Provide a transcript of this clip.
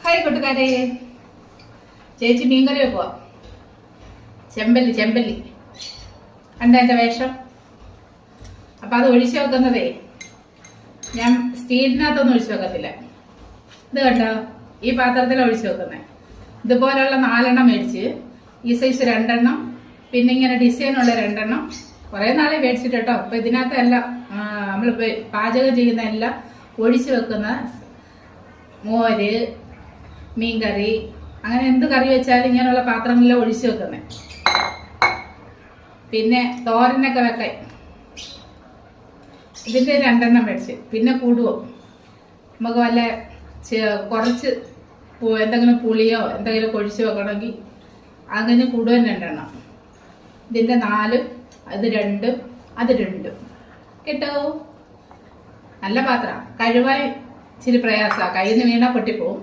Hi കൂട്ടുകാരെ, ചേച്ചി മീൻകറി വെക്കുക. ചെമ്പല്ലി കണ്ട എന്റെ വേഷം. അപ്പൊ അത് ഒഴിച്ചു വെക്കുന്നതേ ഞാൻ സ്റ്റീലിനകത്തൊന്നും ഒഴിച്ചു വെക്കത്തില്ല. ഇത് കണ്ടോ, ഈ പാത്രത്തിൽ ഒഴിച്ചു വെക്കുന്നത്. ഇതുപോലുള്ള 4 മേടിച്ച്, ഈ സൈസ് 2, പിന്നെ ഇങ്ങനെ ഡിസൈനുള്ള 2. കുറെ നാളെ മേടിച്ചിട്ട് കേട്ടോ. അപ്പൊ ഇതിനകത്ത് എല്ലാം നമ്മൾ പാചകം ചെയ്യുന്ന എല്ലാം ഒഴിച്ചു വെക്കുന്ന മോര്, മീൻകറി, അങ്ങനെ എന്ത് കറി വെച്ചാലും ഇങ്ങനെയുള്ള പാത്രങ്ങളിലാണ് ഒഴിച്ചു വെക്കുന്നത്. പിന്നെ തോരനൊക്കെ വെക്കാൻ ഇതിന്റെ 2 മേടിച്ച്. പിന്നെ കൂടുവോ നമുക്ക് വല്ല കുറച്ച് എന്തെങ്കിലും പുളിയോ എന്തെങ്കിലും ഒഴിച്ചു വെക്കണമെങ്കിൽ അങ്ങനെ കൂടുവൻ 2. ഇതിന്റെ 4, അത് 2, അത് 2 കേട്ടോ. നല്ല പാത്രം, കഴുകാൻ ഇച്ചിരി പ്രയാസമാണ്, കയ്യിൽ നിന്ന് വീണാൽ പൊട്ടിപ്പോവും.